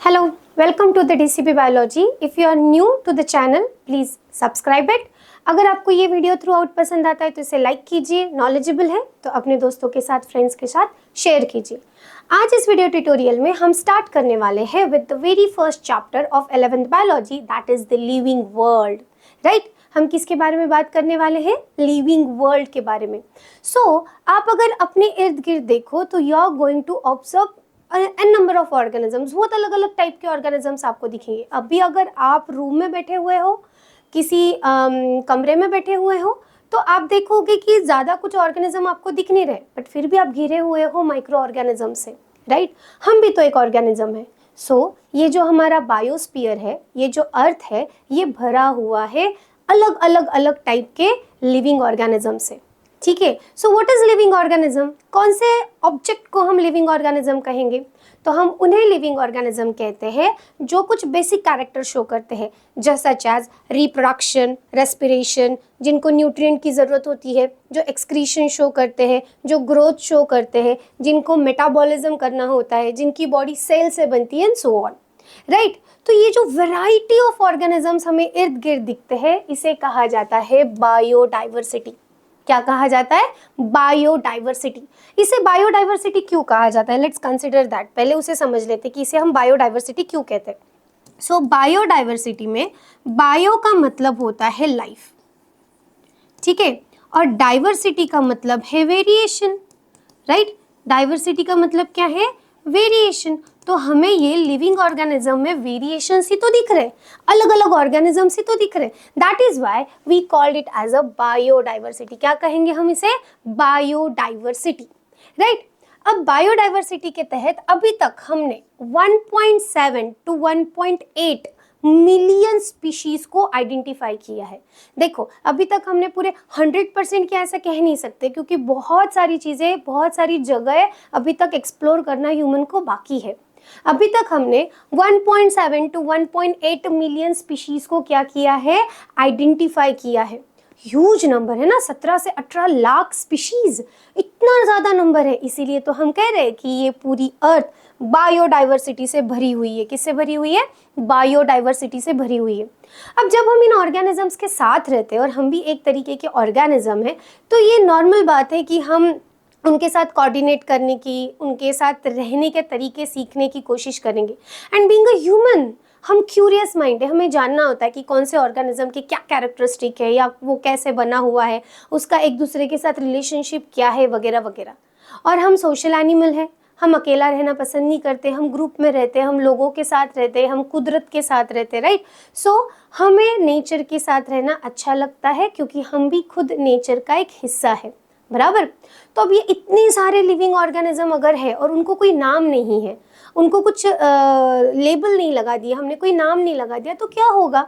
Hello, welcome to the DCP Biology. If you are new to the channel, please subscribe it. अगर आपको ये video through out पसंद आता है तो इसे लाइक कीजिए, नॉलेजेबल है तो अपने दोस्तों के साथ, फ्रेंड्स के साथ शेयर कीजिए। आज इस वीडियो ट्यूटोरियल में हम स्टार्ट करने वाले हैं with the very first chapter of 11th biology, that is the living world. Right, हम किसके बारे में बात करने वाले हैं? लिविंग वर्ल्ड के बारे में। आप अगर अपने इर्द गिर्द देखो तो you are going to observe an number of organisms. बहुत अलग अलग टाइप के ऑर्गेनिजम्स आपको दिखेंगे। अभी अगर आप रूम में बैठे हुए हो, किसी कमरे में बैठे हुए हो, तो आप देखोगे कि ज़्यादा कुछ ऑर्गेनिज्म आपको दिख नहीं रहे, बट फिर भी आप घिरे हुए हो माइक्रो ऑर्गेनिज्म से। राइट, हम भी तो एक ऑर्गेनिज्म है। ये जो हमारा बायोस्फीयर है, ये जो अर्थ है, ये भरा हुआ है अलग अलग अलग टाइप के लिविंग ऑर्गेनिज्म से। ठीक है, so what is living organism? कौन से ऑब्जेक्ट को हम लिविंग ऑर्गेनिज्म कहेंगे? तो हम उन्हें लिविंग ऑर्गेनिज्म कहते हैं जो कुछ बेसिक कैरेक्टर शो करते हैं, जैसा एज रिप्रोडक्शन, रेस्पिरेशन, जिनको न्यूट्रिएंट की ज़रूरत होती है, जो एक्सक्रीशन शो करते हैं, जो ग्रोथ शो करते हैं, जिनको मेटाबॉलिज्म करना होता है, जिनकी बॉडी सेल से बनती है, एंड सो ऑन। राइट, तो ये जो वैरायटी ऑफ ऑर्गेनिजम्स हमें इर्द गिर्द दिखते हैं, इसे कहा जाता है बायोडाइवर्सिटी। क्या कहा जाता है? बायोडाइवर्सिटी। इसे बायोडाइवर्सिटी क्यों कहा जाता है? Let's consider that. पहले उसे समझ लेते कि इसे हम बायोडाइवर्सिटी क्यों कहते हैं। बायोडाइवर्सिटी में बायो का मतलब होता है लाइफ, ठीक है, और डाइवर्सिटी का मतलब है वेरिएशन। राइट, डाइवर्सिटी का मतलब क्या है? वेरिएशन। तो हमें ये लिविंग ऑर्गेनिज्म में वेरिएशन ही तो दिख रहे, अलग अलग ऑर्गेनिज्म ही तो दिख रहे। That is why we called it as a biodiversity. क्या कहेंगे हम इसे? बायोडाइवर्सिटी। राइट, अब बायोडाइवर्सिटी के तहत अभी तक हमने 1.7 to 1.8 मिलियन स्पीशीज को आइडेंटिफाई किया है। देखो, अभी तक हमने पूरे 100% क्या ऐसा कह नहीं सकते, क्योंकि बहुत सारी चीज़ें, बहुत सारी जगह अभी तक एक्सप्लोर करना ह्यूमन को बाकी है। अभी तक हमने 1.7 to 1.8 मिलियन स्पीशीज को क्या किया है? आइडेंटिफाई किया है। ह्यूज नंबर है ना, 17 से 18 लाख स्पीशीज, इतना ज़्यादा नंबर है। इसीलिए तो हम कह रहे हैं कि ये पूरी अर्थ बायोडाइवर्सिटी से भरी हुई है। किससे भरी हुई है? बायोडाइवर्सिटी से भरी हुई है। अब जब हम इन ऑर्गेनिजम्स के साथ रहते हैं, और हम भी एक तरीके के ऑर्गेनिज्म हैं, तो ये नॉर्मल बात है कि हम उनके साथ कोऑर्डिनेट करने की, उनके साथ रहने के तरीके सीखने की कोशिश करेंगे। एंड बीइंग अ ह्यूमन, हम क्यूरियस माइंड है, हमें जानना होता है कि कौन से ऑर्गेनिज्म की क्या कैरेक्टरिस्टिक है, या वो कैसे बना हुआ है, उसका एक दूसरे के साथ रिलेशनशिप क्या है, वगैरह वगैरह। और हम सोशल एनिमल हैं, हम अकेला रहना पसंद नहीं करते, हम ग्रुप में रहते हैं, हम लोगों के साथ रहते हैं, हम कुदरत के साथ रहते हैं। राइट, हमें नेचर के साथ रहना अच्छा लगता है, क्योंकि हम भी खुद नेचर का एक हिस्सा है। बराबर। तो अब ये इतने सारे लिविंग ऑर्गेनिज्म अगर है और उनको कोई नाम नहीं है, उनको कुछ लेबल नहीं लगा दिया, हमने कोई नाम नहीं लगा दिया, तो क्या होगा?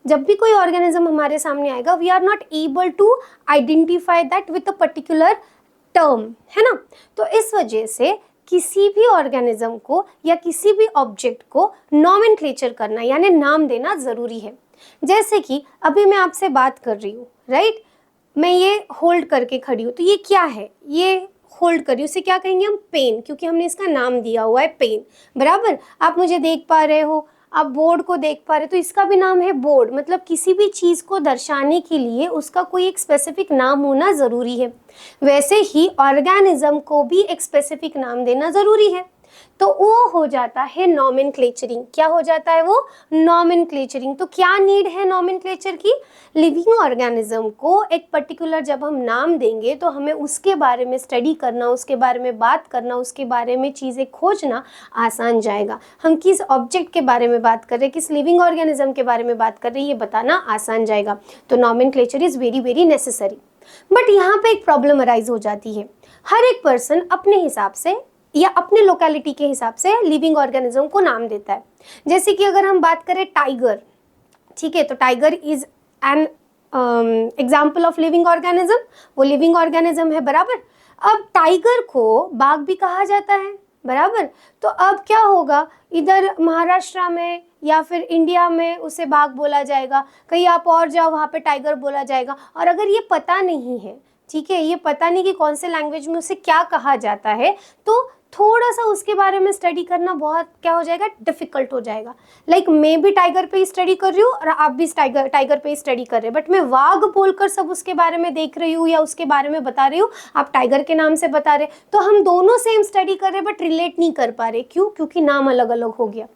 जब भी कोई ऑर्गेनिज्म हमारे सामने आएगा, we are not able to identify that with a particular term, है ना। तो इस वजह से किसी भी ऑर्गेनिज्म को या किसी भी ऑब्जेक्ट को नॉमेनक्लेचर करना, यानी नाम देना ज़रूरी है। जैसे कि अभी मैं आपसे बात कर रही हूँ, राइट, मैं ये होल्ड करके खड़ी हूँ, तो ये क्या है? ये होल्ड कर रही हूँ, उसे क्या कहेंगे हम? पेन, क्योंकि हमने इसका नाम दिया हुआ है पेन। बराबर। आप मुझे देख पा रहे हो, आप बोर्ड को देख पा रहे हो, तो इसका भी नाम है बोर्ड। मतलब किसी भी चीज़ को दर्शाने के लिए उसका कोई एक स्पेसिफिक नाम होना ज़रूरी है। वैसे ही ऑर्गेनिज्म को भी एक स्पेसिफिक नाम देना ज़रूरी है, तो वो हो जाता है नॉमेनक्लेचरिंग। क्या हो जाता है वो? नॉमेनक्लेचरिंग। तो क्या नीड है नॉमेनक्लेचर की? लिविंग ऑर्गेनिज्म को एक पर्टिकुलर जब हम नाम देंगे, तो हमें उसके बारे में स्टडी करना, उसके बारे में बात करना, उसके बारे में चीज़ें खोजना आसान जाएगा। हम किस ऑब्जेक्ट के बारे में बात कर रहे हैं, किस लिविंग ऑर्गेनिज्म के बारे में बात कर रहे हैं, ये बताना आसान जाएगा। तो nomenclature is very very necessary. But यहाँ पे एक प्रॉब्लम अराइज हो जाती है। हर एक पर्सन अपने हिसाब से या अपने लोकेलिटी के हिसाब से लिविंग ऑर्गेनिज्म को नाम देता है। जैसे कि अगर हम बात करें टाइगर, ठीक है, तो tiger is an example of living organism. वो लिविंग ऑर्गेनिज्म है, बराबर। अब टाइगर को बाघ भी कहा जाता है, बराबर। तो अब क्या होगा, इधर महाराष्ट्र में या फिर इंडिया में उसे बाघ बोला जाएगा, कहीं आप और जाओ वहाँ पे टाइगर बोला जाएगा। और अगर ये पता नहीं है ठीक है, ये पता नहीं कि कौन से लैंग्वेज में उसे क्या कहा जाता है, तो थोड़ा सा उसके बारे में स्टडी करना बहुत क्या हो जाएगा, डिफिकल्ट हो जाएगा। लाइक मैं भी टाइगर पे ही स्टडी कर रही हूँ और आप भी टाइगर पे ही स्टडी कर रहे हैं, बट मैं वाघ बोलकर सब उसके बारे में देख रही हूँ या उसके बारे में बता रही हूँ, आप टाइगर के नाम से बता रहे, तो हम दोनों सेम स्टडी कर रहे बट रिलेट नहीं कर पा रहे। क्यों? क्योंकि नाम अलग अलग हो गया।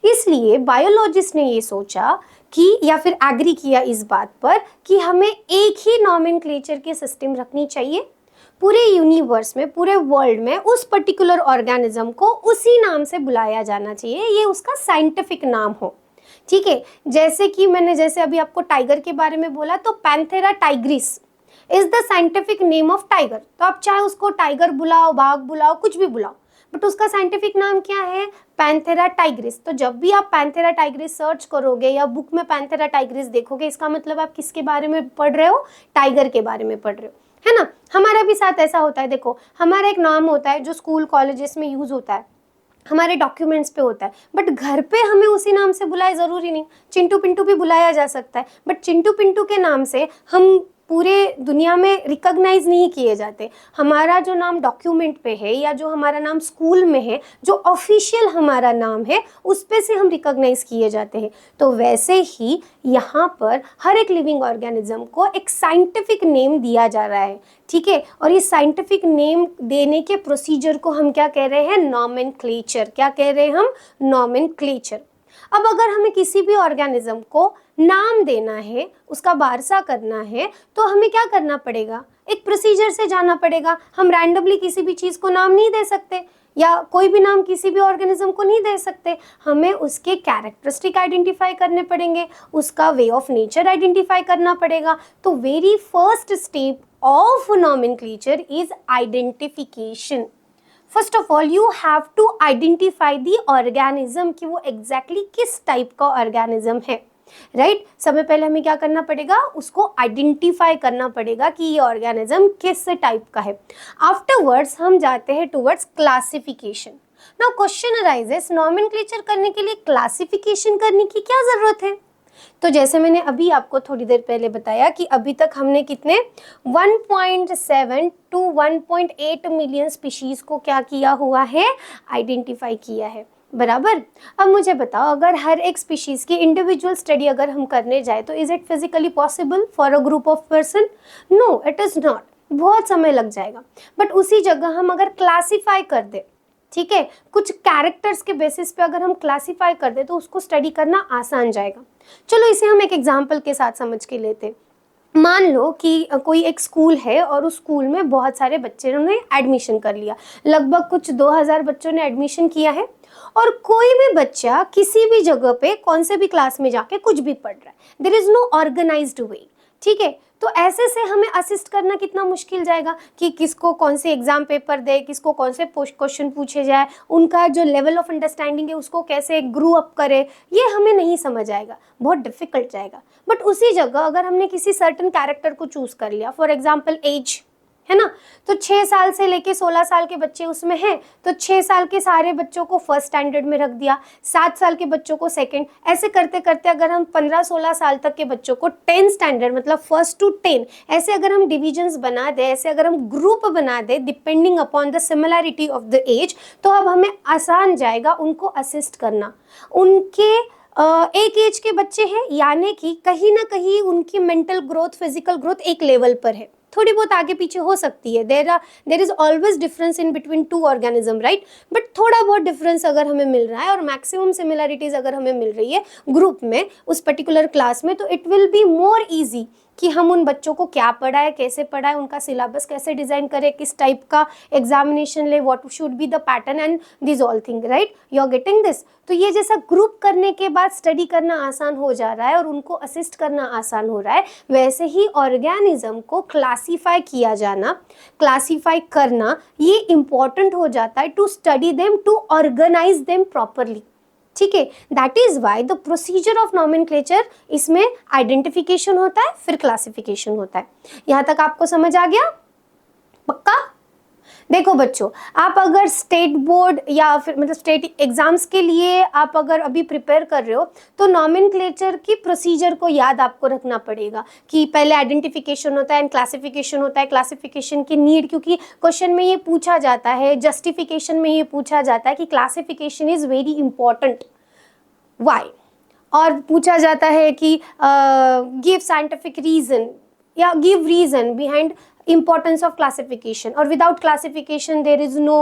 इसलिए बायोलॉजिस्ट ने ये सोचा कि या फिर एग्री किया इस बात पर कि हमें एक ही नॉमेनक्लेचर की सिस्टम रखनी चाहिए पूरे यूनिवर्स में, पूरे वर्ल्ड में उस पर्टिकुलर ऑर्गेनिज्म को उसी नाम से बुलाया जाना चाहिए, ये उसका साइंटिफिक नाम हो। ठीक है, जैसे कि मैंने जैसे अभी आपको टाइगर के बारे में बोला, तो Panthera Tigris is the scientific name of tiger. तो आप चाहे उसको टाइगर बुलाओ, बाघ बुलाओ, कुछ भी बुलाओ, बट उसका साइंटिफिक नाम क्या है? Panthera Tigris. तो जब भी आप पैंथेरा टाइग्रिस सर्च करोगे या बुक में पैंथेरा टाइग्रिस देखोगे, इसका मतलब आप किसके बारे में पढ़ रहे हो? टाइगर के बारे में पढ़ रहे हो, है ना। हमारा भी साथ ऐसा होता है। देखो, हमारा एक नाम होता है जो स्कूल कॉलेजेस में यूज होता है, हमारे डॉक्यूमेंट्स पे होता है, बट घर पे हमें उसी नाम से बुलाए जरूरी नहीं, चिंटू पिंटू भी बुलाया जा सकता है, बट चिंटू पिंटू के नाम से हम पूरे दुनिया में रिकॉग्नाइज नहीं किए जाते। हमारा जो नाम डॉक्यूमेंट पे है या जो हमारा नाम स्कूल में है, जो ऑफिशियल हमारा नाम है, उस पे से हम रिकॉग्नाइज किए जाते हैं। तो वैसे ही यहाँ पर हर एक लिविंग ऑर्गेनिज्म को एक साइंटिफिक नेम दिया जा रहा है, ठीक है। और इस साइंटिफिक नेम देने के प्रोसीजर को हम क्या कह रहे हैं? नॉमेनक्लेचर। क्या कह रहे हैं हम? नॉमेनक्लेचर। अब अगर हमें किसी भी ऑर्गेनिज्म को नाम देना है, उसका वारसा करना है, तो हमें क्या करना पड़ेगा? एक प्रोसीजर से जाना पड़ेगा। हम रैंडमली किसी भी चीज को नाम नहीं दे सकते या कोई भी नाम किसी भी ऑर्गेनिज्म को नहीं दे सकते। हमें उसके कैरेक्टरिस्टिक आइडेंटिफाई करने पड़ेंगे, उसका वे ऑफ नेचर आइडेंटिफाई करना पड़ेगा। तो very first step of nomenclature is identification. First of all you have to identify the organism कि वो एग्जैक्टली किस टाइप का ऑर्गेनिज्म है, राइट। सबसे पहले हमें क्या करना पड़ेगा? उसको आइडेंटिफाई करना पड़ेगा कि ये ऑर्गेनिज्म किस टाइप का है। आफ्टरवर्ड्स हम जाते हैं towards classification. Now question arises, nomenclature करने के लिए क्लासिफिकेशन करने की क्या जरूरत है? तो जैसे मैंने अभी आपको थोड़ी देर पहले बताया कि अभी तक हमने कितने 1.7 टू 1.8 मिलियन स्पीशीज को क्या किया हुआ है? आइडेंटिफाई किया है, बराबर। अब मुझे बताओ, अगर हर एक स्पीशीज की इंडिविजुअल स्टडी अगर हम करने जाए, तो is it physically possible for a group of person? No, it is not. बहुत समय लग जाएगा। बट उसी जगह हम अगर क्लासीफाई कर दे, ठीक है, कुछ कैरेक्टर्स के बेसिस पे अगर हम क्लासीफाई कर दे, तो उसको स्टडी करना आसान जाएगा। चलो इसे हम एक एग्जांपल के साथ समझ के लेते। मान लो कि कोई एक स्कूल है और उस स्कूल में बहुत सारे बच्चों ने एडमिशन कर लिया, लगभग कुछ 2000 बच्चों ने एडमिशन किया है, और कोई भी बच्चा किसी भी जगह पे कौन से भी क्लास में जाके कुछ भी पढ़ रहा है, देयर इज नो ऑर्गेनाइज्ड वे, ठीक है। तो ऐसे से हमें असिस्ट करना कितना मुश्किल जाएगा कि किसको कौन से एग्जाम पेपर दे, किसको कौन से क्वेश्चन पूछे जाए, उनका जो लेवल ऑफ अंडरस्टैंडिंग है उसको कैसे ग्रो अप करे, ये हमें नहीं समझ आएगा, बहुत डिफिकल्ट जाएगा। बट उसी जगह अगर हमने किसी सर्टन कैरेक्टर को चूज कर लिया, फॉर एग्जाम्पल एज, है ना, तो 6 साल से लेके 16 साल के बच्चे उसमें हैं, तो 6 साल के सारे बच्चों को फर्स्ट स्टैंडर्ड में रख दिया, 7 साल के बच्चों को सेकंड, ऐसे करते करते अगर हम 15-16 साल तक के बच्चों को 10 स्टैंडर्ड मतलब फर्स्ट टू 10, ऐसे अगर हम डिविजन्स बना दे, ऐसे अगर हम ग्रुप बना दे depending upon the similarity of the age, तो अब हमें आसान जाएगा उनको असिस्ट करना। उनके एक एज के बच्चे हैं, यानी कि कहीं ना कहीं उनकी मेंटल ग्रोथ, फिजिकल ग्रोथ एक लेवल पर है, थोड़ी बहुत आगे पीछे हो सकती है, there is always difference in between two organism, right. But थोड़ा बहुत डिफरेंस अगर हमें मिल रहा है और मैक्सिमम सिमिलैरिटीज अगर हमें मिल रही है ग्रुप में, उस पर्टिकुलर क्लास में, तो it will be more easy कि हम उन बच्चों को क्या पढ़ाए, कैसे पढ़ाए, उनका सिलेबस कैसे डिजाइन करें, किस टाइप का एग्जामिनेशन ले, what should be the pattern and this all thing, right. You are getting this. तो ये जैसा ग्रुप करने के बाद स्टडी करना आसान हो जा रहा है और उनको असिस्ट करना आसान हो रहा है, वैसे ही ऑर्गेनिज्म को क्लासीफाई किया जाना, क्लासीफाई करना, ये इंपॉर्टेंट हो जाता है to study them, to organise them properly, ठीक है। That is why the procedure of nomenclature, इसमें आइडेंटिफिकेशन होता है, फिर क्लासिफिकेशन होता है। यहां तक आपको समझ आ गया? पक्का? देखो बच्चों, आप अगर स्टेट बोर्ड या फिर मतलब स्टेट एग्जाम्स के लिए आप अगर अभी प्रिपेयर कर रहे हो तो नॉमेनक्लेचर की प्रोसीजर को याद आपको रखना पड़ेगा कि पहले आइडेंटिफिकेशन होता है एंड क्लासिफिकेशन होता है। क्लासिफिकेशन की नीड, क्योंकि क्वेश्चन में ये पूछा जाता है, जस्टिफिकेशन में ये पूछा जाता है कि classification is very important, why, और पूछा जाता है कि गिव साइंटिफिक रीजन या give reason behind importance of classification, और without classification there is no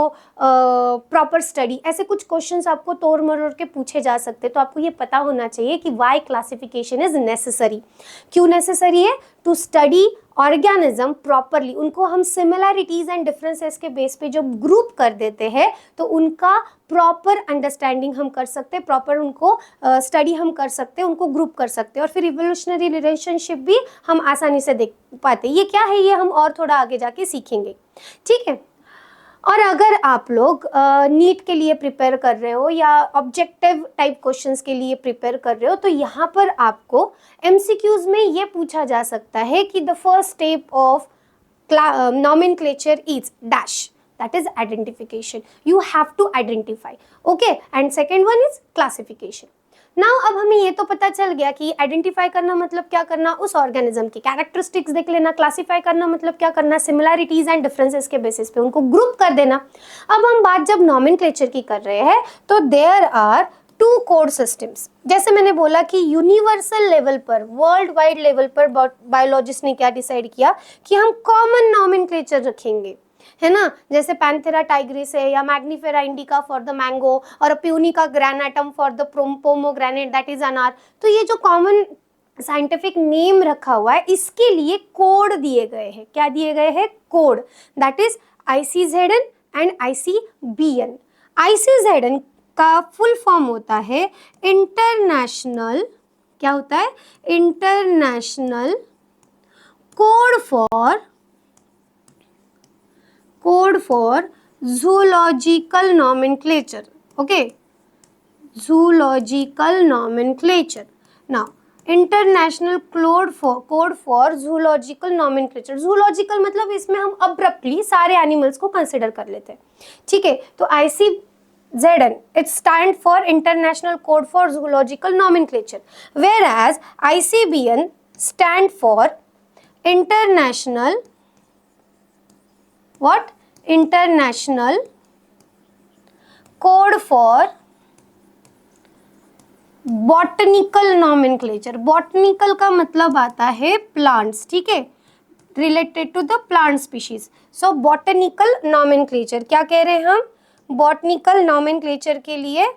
proper study। ऐसे कुछ क्वेश्चंस आपको तोड़ मरोड़ के पूछे जा सकते हैं, तो आपको ये पता होना चाहिए कि why classification is necessary। क्यों नेसेसरी है? To study organism properly. उनको हम सिमिलैरिटीज एंड डिफरेंसेस के बेस पे जब ग्रुप कर देते हैं तो उनका प्रॉपर अंडरस्टैंडिंग हम कर सकते हैं, प्रॉपर उनको स्टडी हम कर सकते हैं, उनको ग्रुप कर सकते हैं, और फिर इवोल्यूशनरी रिलेशनशिप भी हम आसानी से देख पाते हैं। ये क्या है, ये हम और थोड़ा आगे जाके सीखेंगे, ठीक है। और अगर आप लोग नीट के लिए प्रिपेयर कर रहे हो या ऑब्जेक्टिव टाइप क्वेश्चंस के लिए प्रिपेयर कर रहे हो तो यहाँ पर आपको एमसीक्यूज में ये पूछा जा सकता है कि the first step of nomenclature is dash, that is identification, you have to identify, okay, and second one is classification। Now अब हमें ये तो पता चल गया कि आइडेंटिफाई करना मतलब क्या करना, उस ऑर्गेनिज्म की कैरेक्टरिस्टिक्स देख लेना, क्लासिफाई करना मतलब क्या करना, सिमिलैरिटीज एंड डिफरेंसेस के बेसिस पे उनको ग्रुप कर देना। अब हम बात जब नॉमेनक्लेचर की कर रहे हैं तो there are two code systems. जैसे मैंने बोला कि यूनिवर्सल लेवल पर, वर्ल्ड वाइड लेवल पर बायोलॉजिस्ट ने क्या डिसाइड किया कि हम कॉमन नॉमेनक्लेचर रखेंगे, है ना। जैसे पैंथेरा टाइग्रिस है या Mangifera indica for the mango और Punica granatum for the pomegranate that is अनार। तो ये जो कॉमन साइंटिफिक नेम रखा हुआ है इसके लिए कोड दिए गए हैं। क्या दिए गए हैं? Code, that is ICZN and ICBN। ICZN का फुल फॉर्म होता है इंटरनेशनल, क्या होता है? International code for zoological nomenclature, okay, zoological nomenclature। now international code for zoological nomenclature। zoological मतलब इसमें हम अब्रप्टली सारे एनिमल्स को कंसिडर कर लेते हैं, ठीक है। तो ICZN it stand for International Code for Zoological Nomenclature, whereas ICBN stand for International what? International Code for Botanical Nomenclature। Botanical का मतलब आता है प्लांट्स, ठीक है, related to the plant species. So botanical nomenclature, क्या कह रहे हैं हम? बॉटनिकल नॉमेनक्लेचर के लिए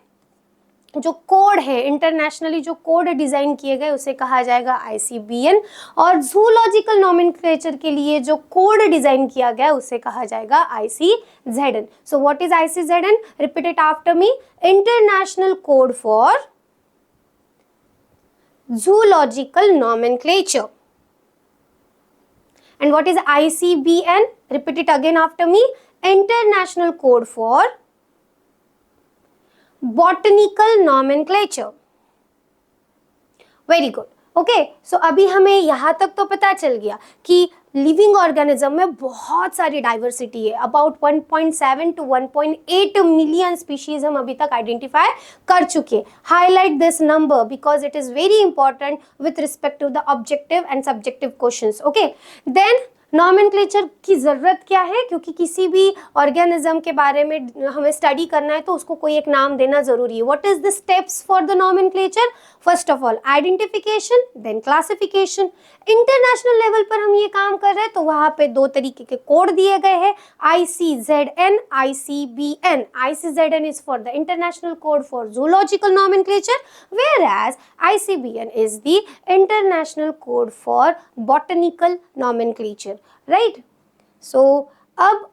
जो कोड है, इंटरनेशनली जो कोड डिजाइन किए गए उसे कहा जाएगा ICBN, और जूलॉजिकल नॉमेनक्लेचर के लिए जो कोड डिजाइन किया गया उसे कहा जाएगा ICZN। So what is ICZN? Repeat it after me. International code for zoological nomenclature। and what is ICBN? repeat it again after me। International Code for Botanical Nomenclature। Very good, okay. So अभी हमें यहाँ तक तो पता चल गया कि living organism में बहुत सारी डाइवर्सिटी है। अबाउट 1.7 to 1.8 मिलियन स्पीशीज हम अभी तक आइडेंटिफाई कर चुके हैं। Highlight this number because it is very important with respect to the objective and subjective questions, okay. Then nomenclature की ज़रूरत क्या है? क्योंकि किसी भी ऑर्गेनिज्म के बारे में हमें स्टडी करना है तो उसको कोई एक नाम देना जरूरी है। What is the steps for the nomenclature? First of all identification, then classification. International level पर हम ये काम कर रहे हैं तो वहाँ पे दो तरीके के कोड दिए गए हैं, ICZN, ICBN। ICZN is for the International Code for Zoological Nomenclature, whereas ICBN is the International Code for Botanical Nomenclature, right? So अब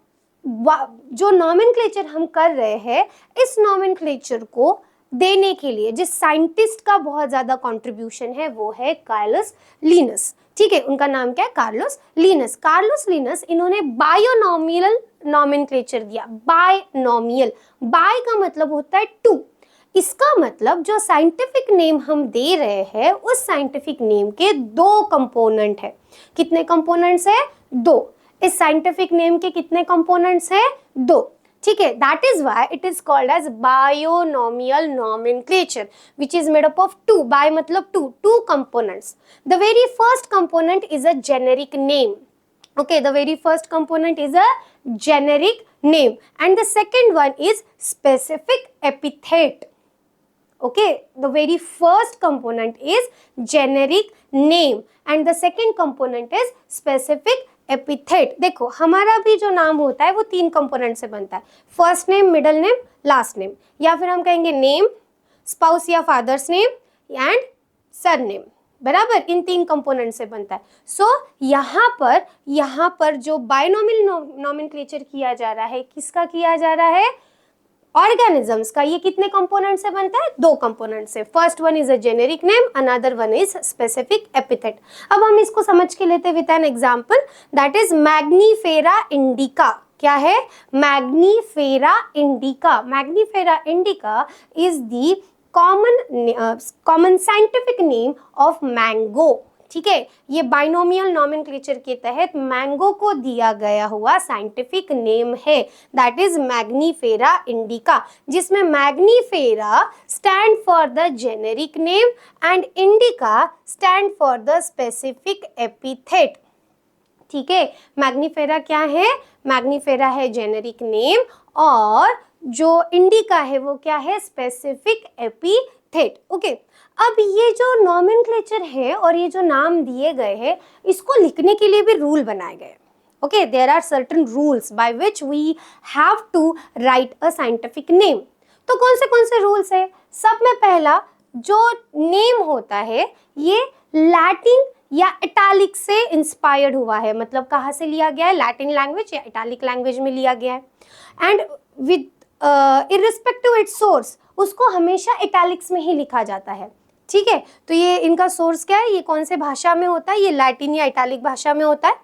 जो नॉमेनक्लेचर हम कर रहे हैं इस नॉमेनक्लेचर को देने के लिए जिस साइंटिस्ट का बहुत ज्यादा कंट्रीब्यूशन है वो है कार्लोस लिनस, ठीक है। उनका नाम क्या है? Carlos Linus. कार्लोस लिनस इन्होंने बायोनॉमियल नॉमेनक्लेचर दिया। बायनॉमियल, बाय का मतलब होता है टू। इसका मतलब जो साइंटिफिक नेम हम दे रहे हैं उस साइंटिफिक नेम के दो कंपोनेंट है। कितने कंपोनेंट्स है? दो। इस साइंटिफिक नेम के कितने कंपोनेंट्स हैं? 2, ठीक है। That is why it is called as binomial nomenclature which is made up of 2, by मतलब 2 components. The very first component is a generic name, okay, the very first component is a generic name and the second one is specific epithet. Okay, the very first component is generic name and the second component is specific epithet. देखो हमारा भी जो नाम होता है वो 3 component से बनता है, first name, middle name, last name, या फिर हम कहेंगे नेम, स्पाउस या फादर्स नेम एंड सरनेम, बराबर, इन 3 कंपोनेंट से बनता है। सो यहाँ पर जो बायनोमियल नॉमेनक्लेचर किया जा रहा है, किसका किया जा रहा है? ऑर्गेनिजम्स का। ये कितने कंपोनेंट से बनता है? 2 कंपोनेंट से। First one is a generic name, another one is specific epithet. अब हम इसको समझ के लेते with an example, that is Mangifera indica. क्या है? Mangifera indica. Mangifera indica is the common scientific name of mango, ठीक है। ये बाइनोमियल नॉमेनक्लेचर के तहत मैंगो को दिया गया हुआ साइंटिफिक नेम है, दैट इज मैग्नीफेरा इंडिका, जिसमें Mangifera stand for the generic name and indica stand for the specific epithet, ठीक है। मैग्नीफेरा क्या है? मैग्नीफेरा है जेनेरिक नेम और जो इंडिका है वो क्या है? Specific epithet. ओके, अब ये जो नॉमेनक्लेचर है और ये जो नाम दिए गए हैं, इसको लिखने के लिए भी रूल बनाए गए। Okay, there are certain rules by which we have to write a scientific name. तो कौन से रूल्स है? सब में पहला, जो नेम होता है ये लैटिन या इटालिक से इंस्पायर्ड हुआ है, मतलब कहाँ से लिया गया है? लैटिन लैंग्वेज या इटालिक लैंग्वेज में लिया गया है। And with irrespective it's source, उसको हमेशा इटैलिक्स में ही लिखा जाता है, ठीक है। तो ये इनका सोर्स क्या है? ये कौन से भाषा में होता है? ये लैटिन या इटैलिक भाषा में होता है।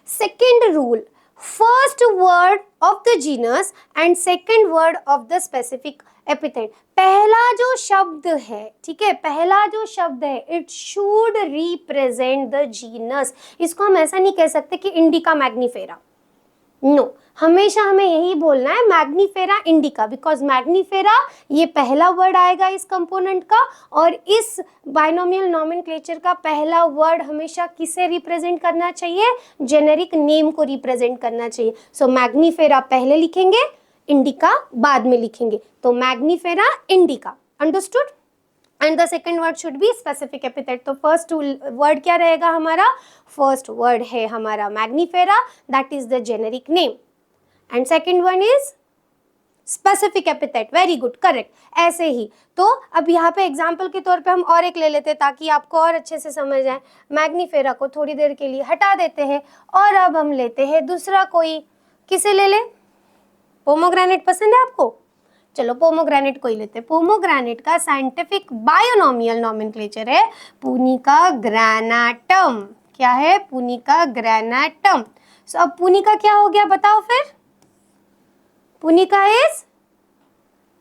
Second rule, first word of the genus and second word of the specific epithet. पहला जो शब्द है, ठीक है, पहला जो शब्द है, it should represent the genus. इसको हम ऐसा नहीं कह सकते कि इंडिका मैग्नीफेरा, नो, हमेशा हमें यही बोलना है मैग्नीफेरा इंडिका, बिकॉज मैग्नीफेरा ये पहला वर्ड आएगा इस कंपोनेंट का, और इस बाइनोमियल नॉमेनक्लेचर का पहला वर्ड हमेशा किसे रिप्रेजेंट करना चाहिए? जेनेरिक नेम को रिप्रेजेंट करना चाहिए। सो मैग्नीफेरा पहले लिखेंगे, इंडिका बाद में लिखेंगे, तो Mangifera indica, understood. And the second word should be specific epithet. तो फर्स्ट वर्ड क्या रहेगा हमारा? फर्स्ट वर्ड है हमारा Mangifera, that is the generic name, and second one is specific epithet. Very good, correct, ऐसे ही। तो अब यहाँ पे एग्जाम्पल के तौर पे हम और एक ले लेते हैं ताकि आपको और अच्छे से समझ आए। मैग्नीफेरा को थोड़ी देर के लिए हटा देते हैं और अब हम लेते हैं दूसरा कोई, किसे ले ले? पोमोग्रेनेट पसंद है आपको? चलो पोमोग्रेनेट को ही लेते हैं। पोमोग्रेनेट का साइंटिफिक बायोनोमियल नॉमेनक्लेचर है पुनिका ग्रैनाटम। क्या है? पुनिका ग्रैनाटम। सो अब पुनिका क्या हो गया बताओ फिर? Punika is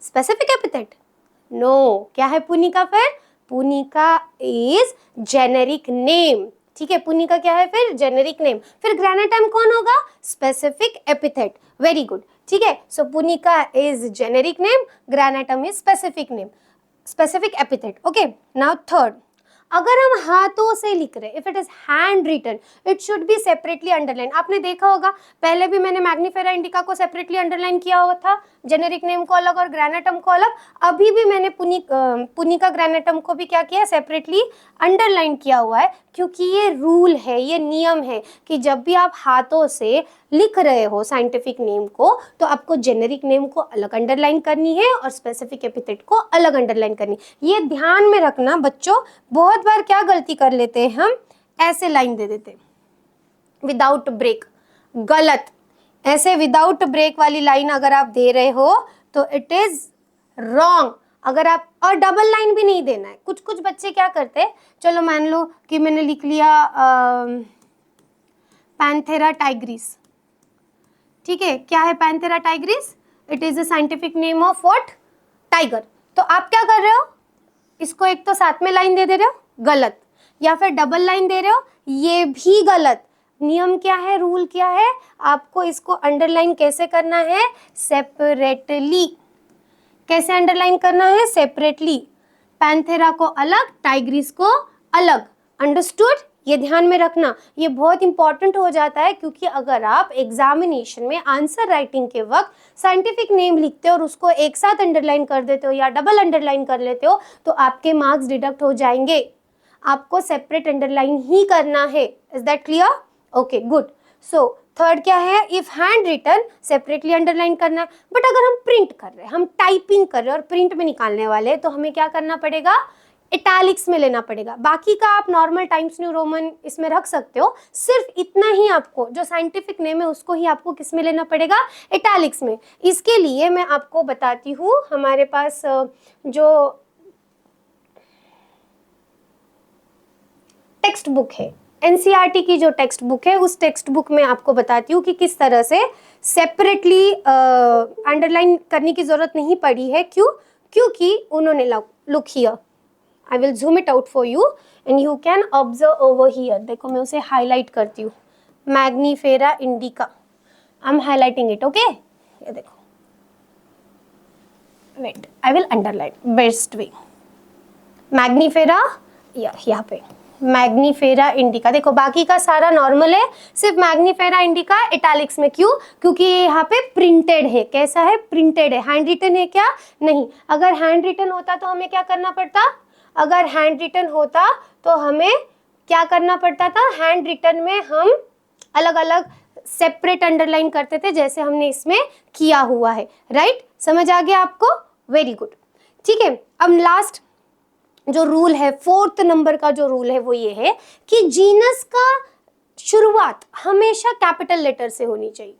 specific epithet? No, क्या है पुनिका फिर? पुनिका इज जेनेरिक नेम, ठीक है। पुनिका क्या है फिर? Generic name. फिर ग्रैनाटम कौन होगा? Specific epithet. वेरी गुड, ठीक है। So Punica is generic name, granatum is specific name, specific epithet. Okay, now third, अगर हम हाथों से लिख रहे, if it is hand written, it should be separately underline. आपने देखा होगा पहले भी मैंने मैग्नीफेरा इंडिका को सेपरेटली अंडरलाइन किया हुआ था, जेनेरिक नेम को अलग और ग्रैनाटम को अलग। अभी भी मैंने पुनिका ग्रैनाटम को भी क्या किया? सेपरेटली अंडरलाइन किया हुआ है, क्योंकि ये रूल है, ये नियम है कि जब भी आप हाथों से लिख रहे हो साइंटिफिक नेम को, तो आपको जेनेरिक नेम को अलग अंडरलाइन करनी है और स्पेसिफिक एपिथेट को अलग अंडरलाइन करनी। ये ध्यान में रखना बच्चों। बहुत बार क्या गलती कर लेते हैं हम? ऐसे लाइन दे देते विदाउट ब्रेक, गलत। ऐसे विदाउट ब्रेक वाली लाइन अगर आप दे रहे हो तो इट इज रॉन्ग। अगर आप, और डबल लाइन भी नहीं देना है। कुछ कुछ बच्चे क्या करते हैं, चलो मान लो कि मैंने लिख लिया पैंथेरा टाइग्रिस, ठीक है। क्या है Panthera Tigris? It is a scientific name of what? Tiger. तो आप क्या कर रहे हो? इसको एक तो साथ में लाइन दे रहे हो, गलत, या फिर डबल लाइन दे रहे हो, ये भी गलत। नियम क्या है, रूल क्या है, आपको इसको अंडरलाइन कैसे करना है, सेपरेटली। कैसे अंडरलाइन करना है, सेपरेटली। पैंथेरा को अलग, टाइग्रिस को अलग। अंडरस्टूड? ये ध्यान में रखना, ये बहुत इंपॉर्टेंट हो जाता है, क्योंकि अगर आप एग्जामिनेशन में आंसर राइटिंग के वक्त साइंटिफिक नेम लिखते हो और उसको एक साथ अंडरलाइन कर देते हो या डबल अंडरलाइन कर लेते हो तो आपके मार्क्स डिडक्ट हो जाएंगे। आपको सेपरेट अंडरलाइन ही करना है। Is that clear? Okay, good. So third क्या है, if hand written separately underline करना है। बट अगर हम प्रिंट कर रहे हैं, हम टाइपिंग कर रहे हैं और प्रिंट में निकालने वाले हैं, तो हमें क्या करना पड़ेगा, इटैलिक्स में लेना पड़ेगा। बाकी का आप नॉर्मल टाइम्स न्यू रोमन इसमें रख सकते हो, सिर्फ इतना ही आपको जो साइंटिफिक नेम है उसको ही आपको किस में लेना पड़ेगा, इटैलिक्स में। इसके लिए मैं आपको बताती हूँ, हमारे पास जो टेक्स्ट बुक है, एनसीईआरटी की जो टेक्स्ट बुक है, उस टेक्स्ट बुक में आपको बताती हूँ कि किस तरह से सेपरेटली अंडरलाइन करने की जरूरत नहीं पड़ी है। क्यों? क्योंकि उन्होंने look here, I will zoom it out for you and you can observe over here. देखो मैं उसे हाईलाइट करती हूँ, Mangifera indica, I am highlighting it. Okay, ये देखो, wait, I will underline best way. Mangifera यहाँ पे, मैग्नीफेरा इंडिका। देखो बाकी का सारा नॉर्मल है, सिर्फ मैग्नीफेरा इंडिका इटैलिक्स में। क्यों? क्योंकि ये यहाँ पे प्रिंटेड है। कैसा है? प्रिंटेड है। हैंड रिटन है क्या? नहीं। अगर हैंड रिटन होता तो हमें क्या करना पड़ता, अगर हैंड रिटन होता तो हमें क्या करना पड़ता था, हैंड रिटन में हम अलग अलग सेपरेट अंडरलाइन करते थे, जैसे हमने इसमें किया हुआ है। राइट? समझ आ गया आपको? Very good. ठीक है, अब लास्ट जो रूल है, फोर्थ नंबर का जो रूल है वो ये है कि जीनस का शुरुआत हमेशा कैपिटल लेटर से होनी चाहिए।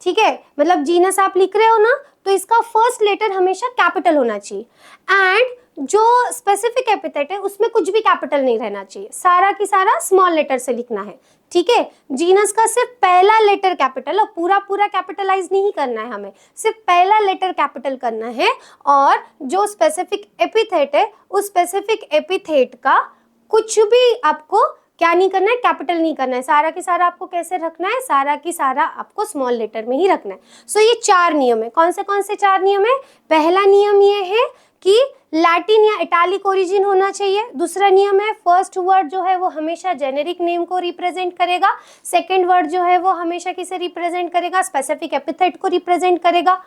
ठीक है, मतलब जीनस आप लिख रहे हो ना, तो इसका फर्स्ट लेटर हमेशा कैपिटल होना चाहिए। एंड जो स्पेसिफिक एपिथेट है उसमें कुछ भी कैपिटल नहीं रहना चाहिए, सारा की सारा स्मॉल लेटर से लिखना है। ठीक है, जीनस का सिर्फ पहला लेटर कैपिटल, और पूरा पूरा कैपिटलाइज नहीं करना है, हमें सिर्फ पहला लेटर कैपिटल करना है। और जो स्पेसिफिक एपिथेट है, उस स्पेसिफिक एपिथेट का कुछ भी आपको क्या नहीं करना है, कैपिटल नहीं करना है। सारा की सारा आपको कैसे रखना है, सारा की सारा आपको स्मॉल लेटर में ही रखना है। सो ये 4 नियम है। कौन से 4 नियम है? पहला नियम ये है कि लैटिन या इटालिक ओरिजिन होना चाहिए। दूसरा नियम है, फर्स्ट वर्ड जो है वो हमेशा जेनेरिक नेम को रिप्रेजेंट करेगा। सेकंड वर्ड जो है वो हमेशा किसे रिप्रेजेंट करेगा, स्पेसिफिक एपिथेट को रिप्रेजेंट करेगा।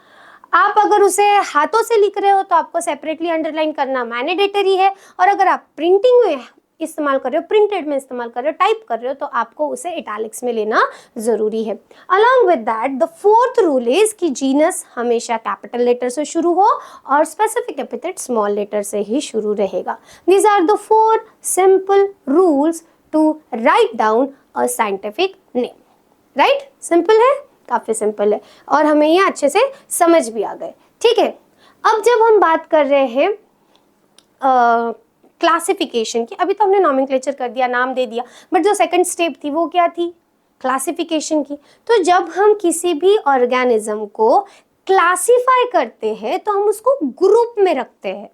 आप अगर उसे हाथों से लिख रहे हो तो आपको सेपरेटली अंडरलाइन करना मैंडेटरी है, और अगर आप प्रिंटिंग में इस्तेमाल कर रहे हो, प्रिंटेड में इस्तेमाल कर रहे हो, टाइप कर रहे हो, तो आपको उसे इटैलिक्स में लेना जरूरी है। Along with that the fourth rule is कि जीनस हमेशा कैपिटल लेटर से शुरू हो और स्पेसिफिक एपिथेट स्मॉल लेटर से ही शुरू रहेगा। These are the 4 simple rules to write down a scientific name. Right? Simple है, काफी सिंपल है, और हमें ये अच्छे से समझ भी आ गए। ठीक है, अब जब हम बात कर रहे हैं क्लासिफिकेशन की, अभी तो हमने नॉमेनक्लेचर कर दिया, नाम दे दिया, बट जो सेकंड स्टेप थी वो क्या थी, क्लासिफिकेशन की। तो जब हम किसी भी ऑर्गेनिज्म को क्लासिफाई करते हैं तो हम उसको ग्रुप में रखते हैं,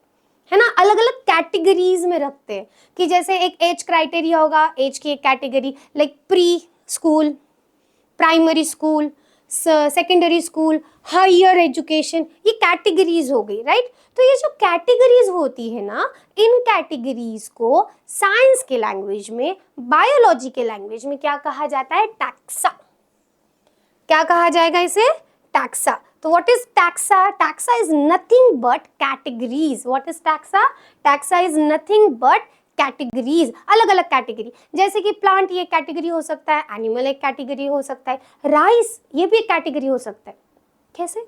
है ना, अलग अलग कैटेगरीज में रखते हैं। कि जैसे एक एज क्राइटेरिया होगा, एज की एक category, like pre school, primary school, secondary school, higher education, ये कैटेगरीज हो गई। राइट? तो ये जो कैटेगरीज होती है ना, इन कैटेगरीज को साइंस के लैंग्वेज में, बायोलॉजी के लैंग्वेज में क्या कहा जाता है, टैक्सा। क्या कहा जाएगा इसे? टैक्सा। तो what is taxa? Taxa is nothing but categories. What is taxa? Taxa is nothing but categories, अलग अलग कैटेगरी। जैसे कि प्लांट ये कैटेगरी हो सकता है, एनिमल एक कैटेगरी हो सकता है, राइस ये भी एक कैटेगरी हो सकता है। कैसे?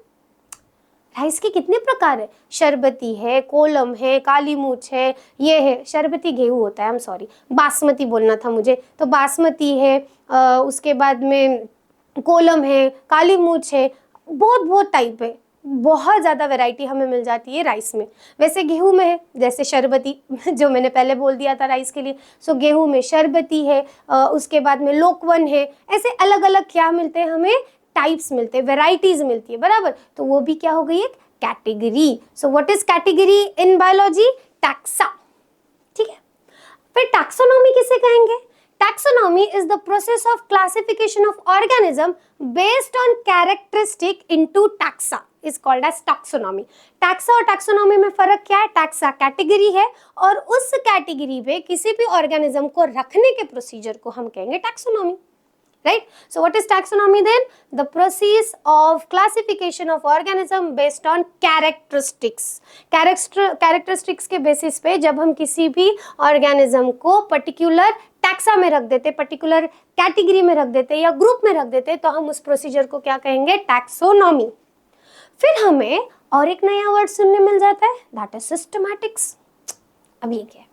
राइस के कितने प्रकार है, शरबती है, कोलम है, काली मूछ है, ये है, शरबती गेहूं होता है, आई एम सॉरी, बासमती बोलना था मुझे, तो बासमती है, उसके बाद में कोलम है, काली मूछ है, बहुत टाइप है, बहुत ज़्यादा वैरायटी हमें मिल जाती है राइस में। वैसे गेहूं में है, जैसे शरबती जो मैंने पहले बोल दिया था राइस के लिए, सो गेहूं में शरबती है, उसके बाद में लोकवन है, ऐसे अलग अलग क्या मिलते हैं हमें, टाइप्स मिलते हैं, वेराइटीज मिलती है, बराबर। तो वो भी क्या हो गई, एक category. So what is category in biology? Taxa. ठीक है, फिर टैक्सोनॉमी किसे कहेंगे? Taxonomy taxonomy is the process of classification of organism based on characteristic into taxa is called as taxonomy. taxa और taxonomy में फर्क क्या है? taxa कैटेगरी है और उस कैटेगरी पे किसी भी ऑर्गेनिज्म को रखने के प्रोसीजर को हम कहेंगे taxonomy. Right? So what is taxonomy then? The process of classification of organism based on characteristics. Characteristics के बेसिस पे जब हम किसी भी ऑर्गेनिज्म को पर्टिकुलर टैक्सा में रख देते, पर्टिकुलर कैटेगरी में रख देते या ग्रुप में रख देते, तो हम उस प्रोसीजर को क्या कहेंगे? टैक्सोनॉमी. फिर हमें और एक नया वर्ड सुनने मिल जाता है, दैट इज सिस्टमैटिक्स. अब ये क्या है?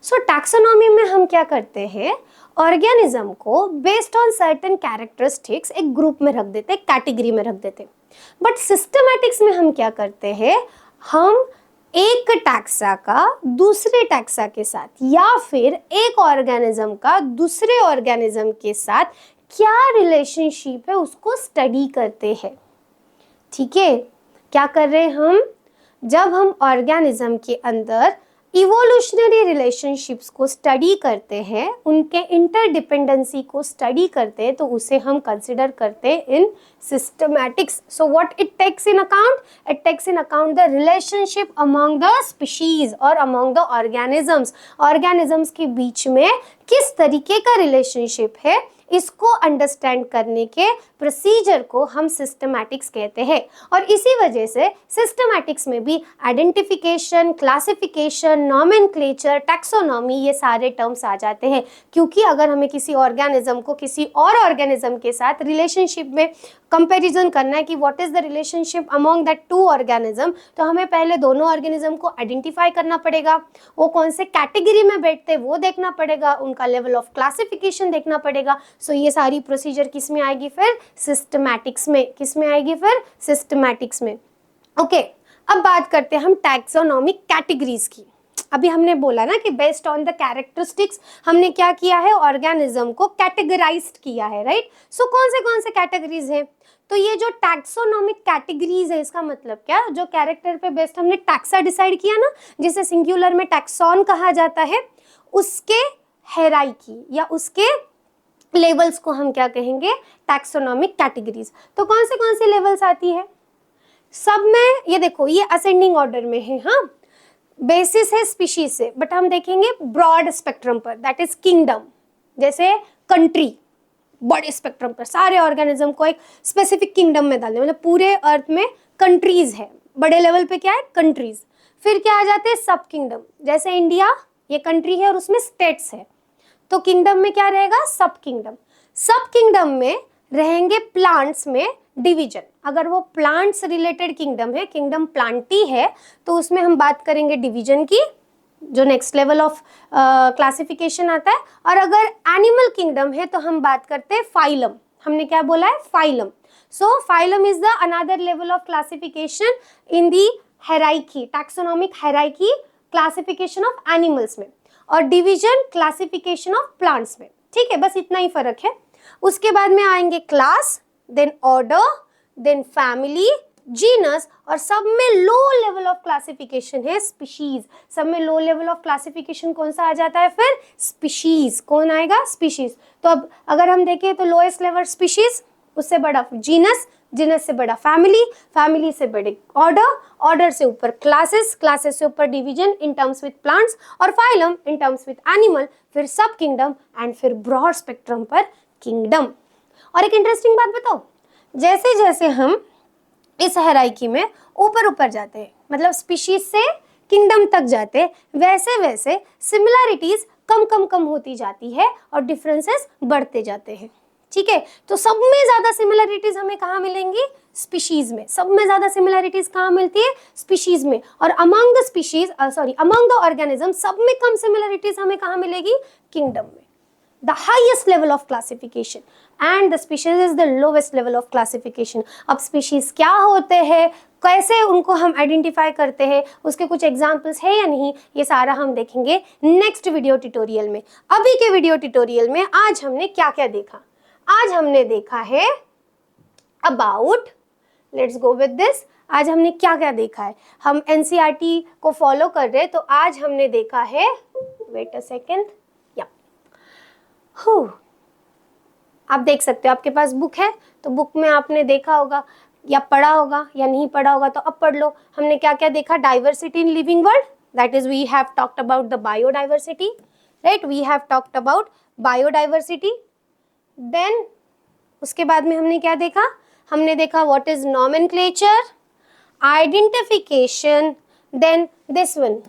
सो टैक्सोनॉमी में हम क्या करते हैं? ऑर्गेनिज्म को बेस्ड ऑन सर्टेन कैरेक्टरिस्टिक्स एक ग्रुप में रख देते, कैटेगरी में रख देते. बट सिस्टमैटिक्स में हम क्या करते हैं? हम एक टैक्सा का दूसरे टैक्सा के साथ या फिर एक ऑर्गेनिज्म का दूसरे ऑर्गेनिज्म के साथ क्या रिलेशनशिप है उसको स्टडी करते हैं. ठीक है, क्या कर रहे हैं हम? जब हम ऑर्गेनिज्म के अंदर इवोल्यूशनरी रिलेशनशिप्स को स्टडी करते हैं, उनके इंटरडिपेंडेंसी को स्टडी करते हैं, तो उसे हम कंसिडर करते हैं in systematics. So what it takes in account? It takes in account the relationship among the species और अमंग द ऑर्गेनिजम्स. ऑर्गेनिजम्स के बीच में किस तरीके का रिलेशनशिप है, इसको अंडरस्टैंड करने के प्रोसीजर को हम सिस्टमैटिक्स कहते हैं. और इसी वजह से सिस्टमैटिक्स में भी आइडेंटिफिकेशन, क्लासिफिकेशन, नॉमेनक्लेचर, टैक्सोनॉमी ये सारे टर्म्स आ जाते हैं. क्योंकि अगर हमें किसी ऑर्गेनिज्म को किसी और ऑर्गेनिज्म के साथ रिलेशनशिप में कंपैरिजन करना है कि what is the relationship among that two organism, तो हमें पहले दोनों ऑर्गेनिज्म को आइडेंटिफाई करना पड़ेगा, वो कौन से कैटेगरी में बैठते हैं वो देखना पड़ेगा, उनका लेवल ऑफ क्लासिफिकेशन देखना पड़ेगा. सो ये सारी प्रोसीजर किस में आएगी? फिर सिस्टमैटिक्स में. किस में आएगी? फिर सिस्टमैटिक्स में. ओके, अब बात करते हैं हम टैक्सोनॉमिक कैटेगरीज की. अभी हमने बोला ना कि बेस्ड ऑन द कैरेक्टरिस्टिक्स हमने क्या किया है? ऑर्गेनिज्म को कैटेगराइज्ड किया है. राइट? सो कौन से कैटेगरीज हैं? तो ये जो टैक्सोनॉमिक कैटेगरीज है, इसका मतलब क्या? जो कैरेक्टर पे बेस्ड हमने टैक्सा डिसाइड किया ना, जिसे सिंगुलर में टैक्सॉन कहा जाता है, उसके हायरार्की या उसके लेवल्स को हम क्या कहेंगे? Taxonomic categories. तो कौन सी लेवल्स आती है? सब में ये देखो, ये असेंडिंग ऑर्डर में है. हाँ, बेसिस है स्पीशीज से, बट हम देखेंगे ब्रॉड स्पेक्ट्रम पर, दैट इज किंगडम. जैसे कंट्री, बड़े स्पेक्ट्रम पर सारे ऑर्गेनिज्म को एक स्पेसिफिक किंगडम में डालने, मतलब पूरे अर्थ में कंट्रीज है. बड़े लेवल पे क्या है? कंट्रीज. फिर क्या आ जाते हैं? सब किंगडम. जैसे इंडिया ये कंट्री है और उसमें स्टेट्स है, तो किंगडम में क्या रहेगा? सब किंगडम. सब किंगडम में रहेंगे प्लांट्स में डिवीजन. अगर वो प्लांट्स रिलेटेड किंगडम है, किंगडम प्लांटी है, तो उसमें हम बात करेंगे डिवीजन की, जो नेक्स्ट लेवल ऑफ क्लासिफिकेशन आता है. और अगर एनिमल किंगडम है तो हम बात करते हैं फाइलम. हमने क्या बोला है? Phylum. So phylum is the another level of classification in the hierarchy, taxonomic hierarchy, classification of animals में, और डिवीजन क्लासिफिकेशन ऑफ प्लांट्स में. ठीक है, बस इतना ही फर्क है. उसके बाद में आएंगे class, then order, then family, genus, और सब में लो लेवल ऑफ क्लासिफिकेशन है स्पीशीज. सब में लो लेवल ऑफ क्लासिफिकेशन कौन सा आ जाता है? फिर स्पीशीज. कौन आएगा? स्पीशीज. तो अब अगर हम देखें तो लोएस्ट लेवल स्पीशीज, उससे बड़ा जीनस, जीनस से बड़ा फैमिली, फैमिली से बड़े ऑर्डर, ऑर्डर से ऊपर क्लासेस, क्लासेस से ऊपर division in terms with plants, और phylum in terms with animal, फिर सब किंगडम, एंड फिर ब्रॉड स्पेक्ट्रम पर किंगडम. और एक इंटरेस्टिंग बात बताओ, जैसे जैसे हम इस हायरार्की में ऊपर ऊपर जाते हैं, मतलब स्पीशीज से किंगडम तक जाते हैं, वैसे वैसे सिमिलैरिटीज कम होती जाती है और डिफरेंसेस बढ़ते जाते हैं. ठीक है, तो सब में ज्यादा सिमिलैरिटीज हमें कहाँ मिलेंगी? स्पीशीज में. सब में ज्यादा सिमिलैरिटीज कहाँ मिलती है? स्पीशीज में. और among the species, among the organism, सब में कम सिमिलैरिटीज हमें कहाँ मिलेगी? किंगडम में. The highest level of classification and the species is the lowest level of classification. अब species क्या होते हैं, कैसे उनको हम आइडेंटिफाई करते हैं, उसके कुछ एग्जाम्पल्स है या नहीं, ये सारा हम देखेंगे नेक्स्ट वीडियो ट्यूटोरियल में. अभी के वीडियो ट्यूटोरियल में आज हमने क्या क्या देखा? आज हमने देखा है about, let's go with this, आज हमने क्या क्या देखा है? हम NCERT को फॉलो कर रहे हैं, तो आज हमने देखा है, वेट अ सेकेंड, हो, आप देख सकते हो, आपके पास बुक है तो बुक में आपने देखा होगा या पढ़ा होगा या नहीं पढ़ा होगा तो अब पढ़ लो। हमने क्या क्या देखा? Diversity in living world, that is we have talked about the biodiversity, right, we have talked about biodiversity. Then उसके बाद में हमने क्या देखा? हमने देखा what is nomenclature, identification, then this one,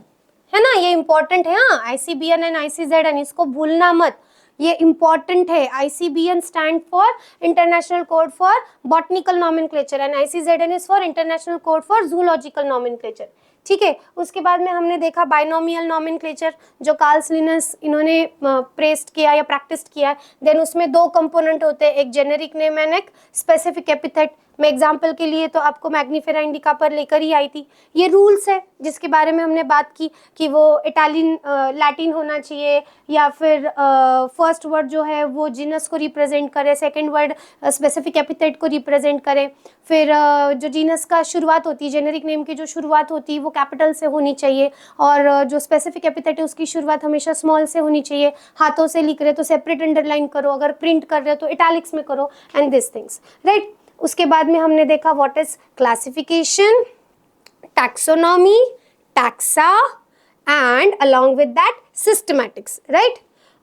है ना, ये इंपॉर्टेंट है। हाँ, ICBN एंड ICZN, इसको भूलना मत, ये इंपॉर्टेंट है। ICBN stand for international code for botanical nomenclature and ICZN is for international code for zoological nomenclature, ठीक है। उसके बाद में हमने देखा बाइनोमियल नॉमेनक्लेचर, जो कार्ल लिनस इन्होंने प्रेस्ड किया या प्रैक्टिस किया है। देन उसमें दो कंपोनेंट होते हैं, एक जेनेरिक नेम एंड एक स्पेसिफिक एपिथेट। मैं एग्जाम्पल के लिए तो आपको मैग्निफेरा इंडिका पर लेकर ही आई थी। ये रूल्स है जिसके बारे में हमने बात की कि वो इटालियन लैटिन होना चाहिए, या फिर फर्स्ट वर्ड जो है वो जीनस को रिप्रेजेंट करे, सेकंड वर्ड स्पेसिफिक एपिथेट को रिप्रेजेंट करे। फिर जो जीनस का शुरुआत होती है, जेनेरिक नेम की जो शुरुआत होती है वो कैपिटल से होनी चाहिए, और जो स्पेसिफिक एपिथेट है उसकी शुरुआत हमेशा स्मॉल से होनी चाहिए। हाथों से लिख रहे तो सेपरेट अंडरलाइन करो, अगर प्रिंट कर रहे हो तो इटैलिक्स में करो, एंड दिस थिंग्स, राइट। उसके बाद में हमने देखा what is classification, taxonomy, taxa and along with that systematics, right.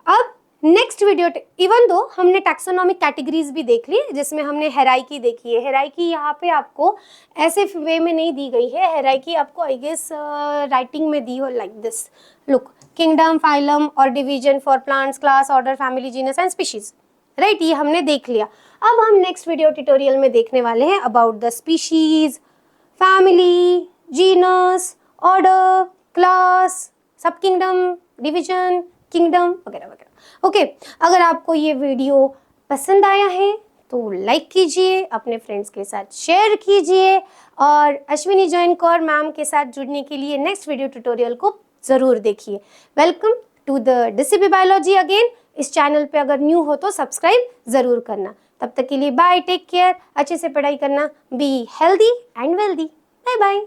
अब नेक्स्ट वीडियो, इवन दो हमने टैक्सोनॉमिक कैटेगरीज भी देख ली, जिसमें हमने हेराइकी देखी है। हेराइकी यहाँ पे आपको ऐसे वे में नहीं दी गई है, हेराइकी आपको आई गेस राइटिंग में दी हो, like this, look, kingdom, phylum और division for plants, class, order, family, genus and species, right, ये हमने देख लिया। अब हम नेक्स्ट वीडियो ट्यूटोरियल में देखने वाले हैं about the species, family, genus, order, class, सब किंगडम, डिवीजन, किंगडम वगैरह वगैरह। ओके, अगर आपको ये वीडियो पसंद आया है तो लाइक कीजिए, अपने फ्रेंड्स के साथ शेयर कीजिए, और अश्विनी जैन कौर मैम के साथ जुड़ने के लिए नेक्स्ट वीडियो ट्यूटोरियल को ज़रूर देखिए। Welcome to the DCP biology अगेन। इस चैनल पे अगर न्यू हो तो सब्सक्राइब ज़रूर करना। तब तक के लिए बाय, टेक केयर, अच्छे से पढ़ाई करना, be healthy and wealthy, bye bye.